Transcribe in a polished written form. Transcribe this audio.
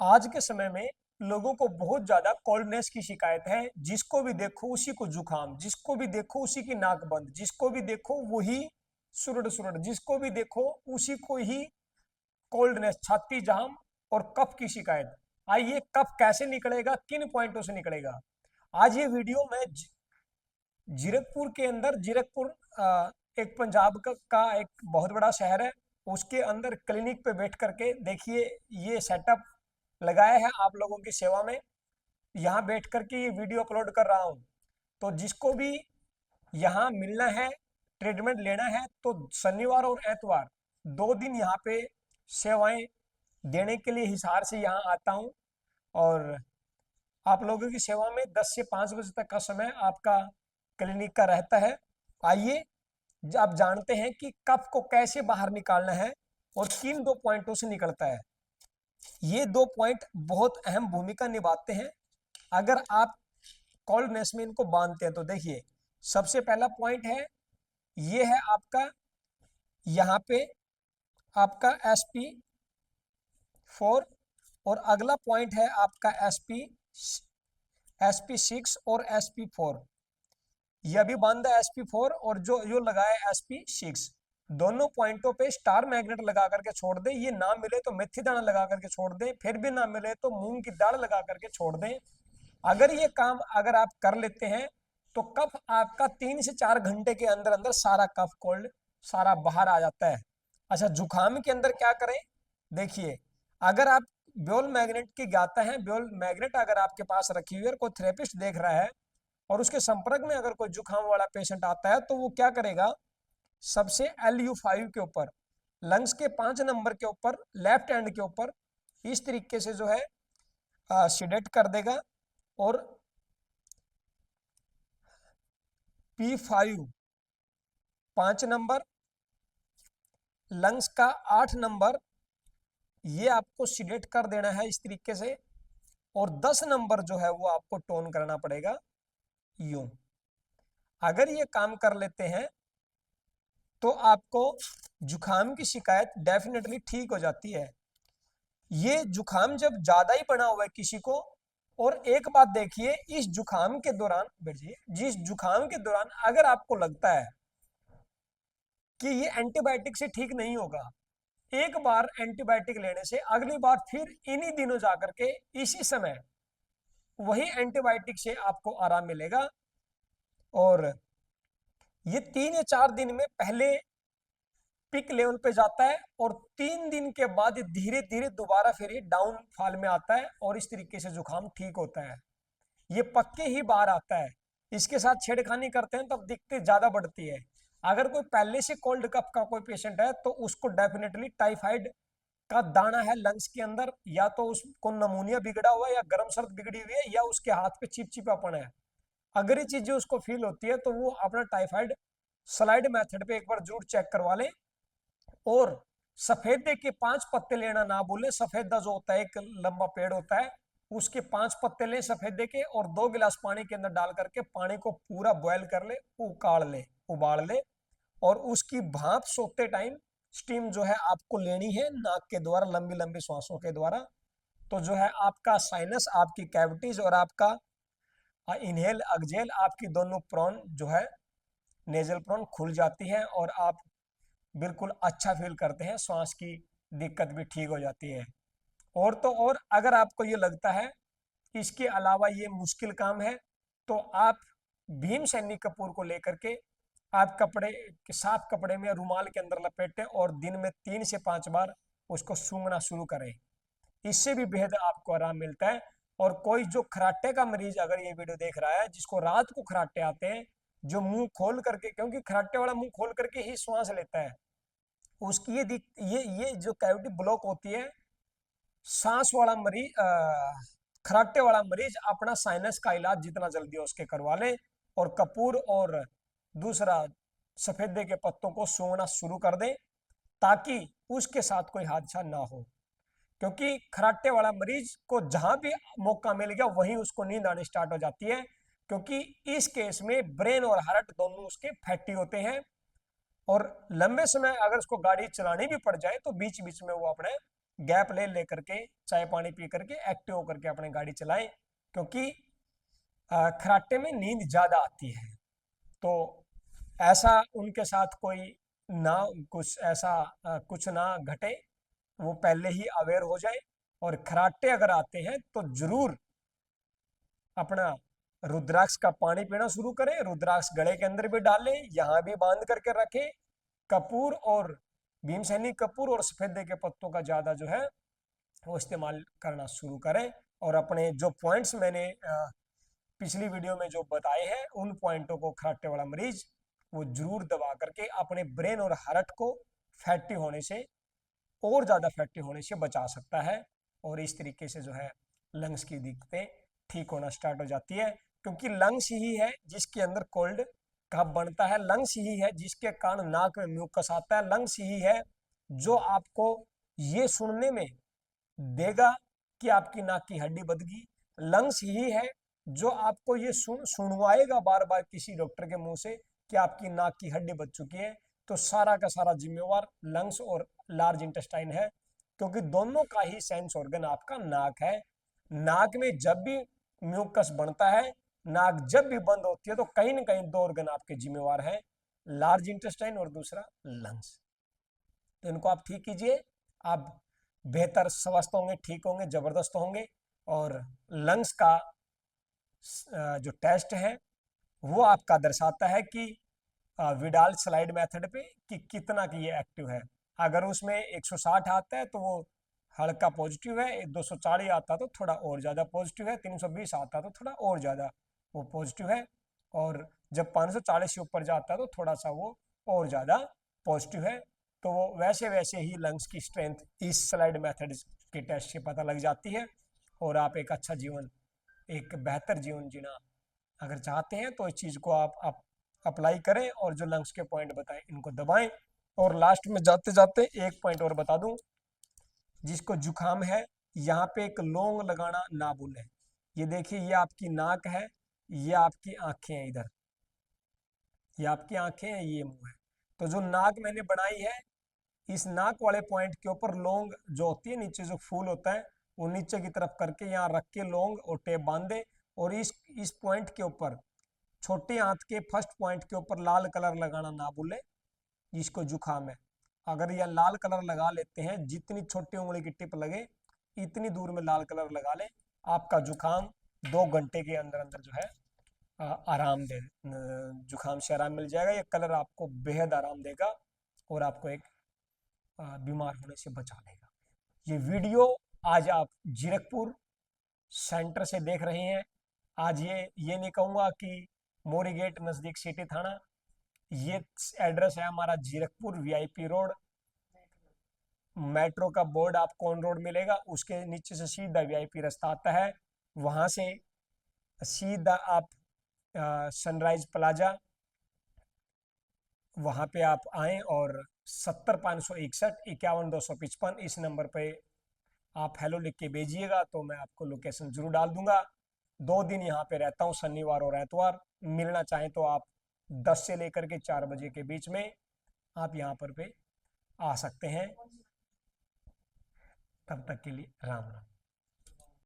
आज के समय में लोगों को बहुत ज्यादा कोल्डनेस की शिकायत है। जिसको भी देखो उसी को जुकाम, जिसको भी देखो उसी की नाक बंद, जिसको भी देखो वही सुरड़ सुरड़, जिसको भी देखो उसी को ही कोल्डनेस, छाती जाम और कफ की शिकायत। आइए, कफ कैसे निकलेगा, किन पॉइंटों से निकलेगा, आज ये वीडियो में जीरकपुर के अंदर, जीरकपुर एक पंजाब का एक बहुत बड़ा शहर है, उसके अंदर क्लिनिक पे बैठ करके देखिए ये सेटअप लगाया है आप लोगों की सेवा में। यहाँ बैठ करके ये वीडियो अपलोड कर रहा हूँ। तो जिसको भी यहाँ मिलना है, ट्रीटमेंट लेना है, तो शनिवार और एतवार 2 दिन यहाँ पे सेवाएं देने के लिए हिसार से यहाँ आता हूँ। और आप लोगों की सेवा में 10 से 5 बजे तक का समय आपका क्लिनिक का रहता है। आइए, आप जानते हैं कि कफ को कैसे बाहर निकालना है और किन 2 पॉइंटों से निकलता है। ये 2 पॉइंट बहुत अहम भूमिका निभाते हैं। अगर आप कोल्डनेस में इनको बांधते हैं तो देखिए, सबसे पहला पॉइंट है, ये है आपका यहाँ पे आपका SP4, और अगला पॉइंट है आपका SP6 और SP4। ये अभी बंद है SP4, और जो लगा है SP6। दोनों पॉइंटों पे स्टार मैग्नेट लगा करके छोड़ दें। ये ना मिले तो मेथी दाना लगा करके छोड़ दें, फिर भी ना मिले तो मूंग की दाल लगा करके छोड़ दें। अगर ये काम अगर आप कर लेते हैं तो कफ आपका 3 से 4 घंटे के अंदर अंदर सारा कफ कोल्ड सारा बाहर आ जाता है। अच्छा, जुकाम के अंदर क्या करें, देखिए, अगर आप ब्योल मैग्नेट की ज्ञाता है, ब्योल मैग्नेट अगर आपके पास रखी हुई है, कोई थेरेपिस्ट देख रहा है और उसके संपर्क में अगर कोई जुकाम वाला पेशेंट आता है, तो वो क्या करेगा, सबसे LU5 के ऊपर, लंग्स के 5 नंबर के ऊपर, लेफ्ट हैंड के ऊपर इस तरीके से जो है सिडेट कर देगा। और P5 5 नंबर, लंग्स का 8 नंबर, ये आपको सिलेक्ट कर देना है इस तरीके से। और 10 नंबर जो है वो आपको टोन करना पड़ेगा यूं। अगर ये काम कर लेते हैं तो आपको जुकाम की शिकायत डेफिनेटली ठीक हो जाती है। ये जुकाम जब ज्यादा ही बना हुआ है किसी को, और एक बात देखिए, इस जुकाम के दौरान बैठिए, जिस जुकाम के दौरान अगर आपको लगता है कि ये एंटीबायोटिक से ठीक नहीं होगा, एक बार एंटीबायोटिक लेने से अगली बार फिर इन्हीं दिनों जाकर के इसी समय वही एंटीबायोटिक से आपको आराम मिलेगा। और ये 3 या 4 दिन में पहले पिक लेवल पे जाता है, और 3 दिन के बाद धीरे धीरे दोबारा फिर ये डाउन फॉल में आता है, और इस तरीके से जुकाम ठीक होता है। ये पक्के ही बाहर आता है। इसके साथ छेड़खानी करते हैं तब दिक्कत ज्यादा बढ़ती है। अगर कोई पहले से कोल्ड कफ का कोई पेशेंट है तो उसको डेफिनेटली टाइफाइड का दाना है लंग्स के अंदर, या तो उसको नमूनिया बिगड़ा हुआ है, या गर्म सर्द बिगड़ी हुई है, या उसके हाथ पे चिपचिपापन है। अगर ये चीजें उसको फील होती है तो वो अपना टाइफाइड स्लाइड मेथड पे एक बार जरूर चेक करवा ले। और सफेदे के 5 पत्ते लेना ना भूले। सफेदा जो होता है एक लंबा पेड़ होता है, उसके 5 पत्ते ले सफेदे के, और 2 गिलास पानी के अंदर डाल करके पानी को पूरा बॉयल कर ले, उकाड़ ले, उबाल ले। और उसकी भाप सोते टाइम स्टीम जो है आपको लेनी है नाक के द्वारा, लंबी लंबी श्वासों के द्वारा। तो जो है आपका साइनस, आपकी कैविटीज और आपका इनहेल एक्सहेल, आपकी दोनों प्रोन जो है नेजल प्रोन खुल जाती है, और आप बिल्कुल अच्छा फील करते हैं, श्वास की दिक्कत भी ठीक हो जाती है। और तो और, अगर आपको ये लगता है इसके अलावा ये मुश्किल काम है, तो आप भीम सैनी कपूर को लेकर के आप कपड़े, साफ कपड़े में रुमाल के अंदर लपेटें और दिन में 3 से 5 बार उसको सूंघना शुरू करें। इससे भी बेहद आपको आराम मिलता है। और कोई जो खराटे का मरीज अगर ये वीडियो देख रहा है, जिसको रात को खराटे आते हैं, जो मुंह खोल करके, क्योंकि खराटे वाला मुंह खोल करके ही श्वास लेता है, उसकी ये जो कैविटी ब्लॉक होती है, सांस वाला मरीज, खराटे वाला मरीज अपना साइनस का इलाज जितना जल्दी हो उसके करवा ले, और कपूर और दूसरा सफेदे के पत्तों को सूंघना शुरू कर दे, ताकि उसके साथ कोई हादसा ना हो। क्योंकि खराटे वाला मरीज को जहां भी मौका मिल गया वहीं उसको नींद आनी स्टार्ट हो जाती है, क्योंकि इस केस में ब्रेन और हार्ट दोनों उसके फैटी होते हैं। और लंबे समय अगर उसको गाड़ी चलानी भी पड़ जाए तो बीच बीच में वो अपने गैप ले लेकर के चाय पानी पी करके एक्टिव होकर के अपनी गाड़ी चलाएं, क्योंकि खराटे में नींद ज्यादा आती है। तो ऐसा उनके साथ कोई ना कुछ ऐसा कुछ ना घटे, वो पहले ही अवेयर हो जाए। और खराटे अगर आते हैं तो जरूर अपना रुद्राक्ष का पानी पीना शुरू करें, रुद्राक्ष गले के अंदर भी डालें, यहां भी बांध करके रखें। कपूर और भीमसेनी कपूर और सफेदे के पत्तों का ज्यादा जो है वो इस्तेमाल करना शुरू करें। और अपने जो पॉइंट्स मैंने पिछली वीडियो में जो बताए हैं, उन पॉइंटों को खराटे वाला मरीज वो जरूर दबा करके अपने ब्रेन और हार्ट को फैटी होने से, और ज्यादा फैटी होने से बचा सकता है। और इस तरीके से जो है लंग्स की दिक्कतें ठीक होना स्टार्ट हो जाती है, क्योंकि लंग्स ही है जिसके अंदर कोल्ड कफ बनता है, लंग्स ही है जिसके कारण नाक में म्यूकस आता है, लंग्स ही है जो आपको ये सुनने में देगा कि आपकी नाक की हड्डी बद गई, लंग्स ही है जो आपको ये सुनवाएगा बार बार किसी डॉक्टर के मुंह से कि आपकी नाक की हड्डी बच चुकी है। तो सारा का सारा जिम्मेवार लंग्स और लार्ज इंटेस्टाइन है, क्योंकि दोनों का ही सेंस ऑर्गन आपका नाक है। नाक में जब भी म्यूकस बनता है, नाक जब भी बंद होती है, तो कहीं ना कहीं दो ऑर्गन आपके जिम्मेवार हैं, लार्ज इंटेस्टाइन और दूसरा लंग्स। तो इनको आप ठीक कीजिए, आप बेहतर स्वस्थ होंगे, ठीक होंगे, जबरदस्त होंगे। और लंग्स का जो टेस्ट है वो आपका दर्शाता है कि विडाल स्लाइड मेथड पे कि कितना की ये एक्टिव है। अगर उसमें 160 आता है तो वो हल्का पॉजिटिव है, 240 आता तो थोड़ा और ज़्यादा पॉजिटिव है, 320 आता तो थोड़ा और ज़्यादा वो पॉजिटिव है, और जब 540 से ऊपर जाता है तो थोड़ा सा वो और ज़्यादा पॉजिटिव है। तो वो वैसे वैसे ही लंग्स की स्ट्रेंथ इस स्लाइड मेथड के टेस्ट से पता लग जाती है। और आप एक अच्छा जीवन, एक बेहतर जीवन जीना अगर चाहते हैं तो इस चीज़ को आप अप्लाई करें, और जो लंग्स के पॉइंट बताएं इनको दबाएं। और लास्ट में जाते जाते एक पॉइंट और बता दूं, जिसको जुकाम है यहाँ पे एक लौंग लगाना ना भूलें। ये देखिए, ये आपकी नाक है, ये आपकी आंखें हैं, इधर ये आपकी आंखें हैं, ये मुंह है। तो जो नाक मैंने बनाई है, इस नाक वाले पॉइंट के ऊपर लौंग जो होती है, नीचे जो फूल होता है वो नीचे की तरफ करके यहाँ रख के लौंग और टेप बांध दे। और इस पॉइंट के ऊपर, छोटे हाथ के फर्स्ट पॉइंट के ऊपर लाल कलर लगाना ना भूले, जिसको जुकाम है। अगर यह लाल कलर लगा लेते हैं, जितनी छोटी उंगली की टिप लगे इतनी दूर में लाल कलर लगा ले, आपका जुकाम 2 घंटे के अंदर अंदर जो है आराम दे, जुकाम से आराम मिल जाएगा। ये कलर आपको बेहद आराम देगा और आपको एक बीमार होने से बचा लेगा। ये वीडियो आज आप जीरकपुर सेंटर से देख रहे हैं। आज ये नहीं कहूँगा कि मोरी गेट नज़दीक सिटी थाना, ये एड्रेस है हमारा जीरकपुर वीआईपी रोड। मेट्रो का बोर्ड आपको ऑन रोड मिलेगा, उसके नीचे से सीधा वीआईपी रास्ता आता है, वहां से सीधा आप सनराइज प्लाजा वहां पे आप आए, और 70 561 51 255 इस नंबर पे आप हेलो लिख के भेजिएगा, तो मैं आपको लोकेशन जरूर डाल दूंगा। 2 दिन यहाँ पे रहता हूँ, शनिवार और एतवार। मिलना चाहें तो आप 10 से लेकर के 4 बजे के बीच में आप यहाँ पर पे आ सकते हैं। तब तक के लिए राम राम।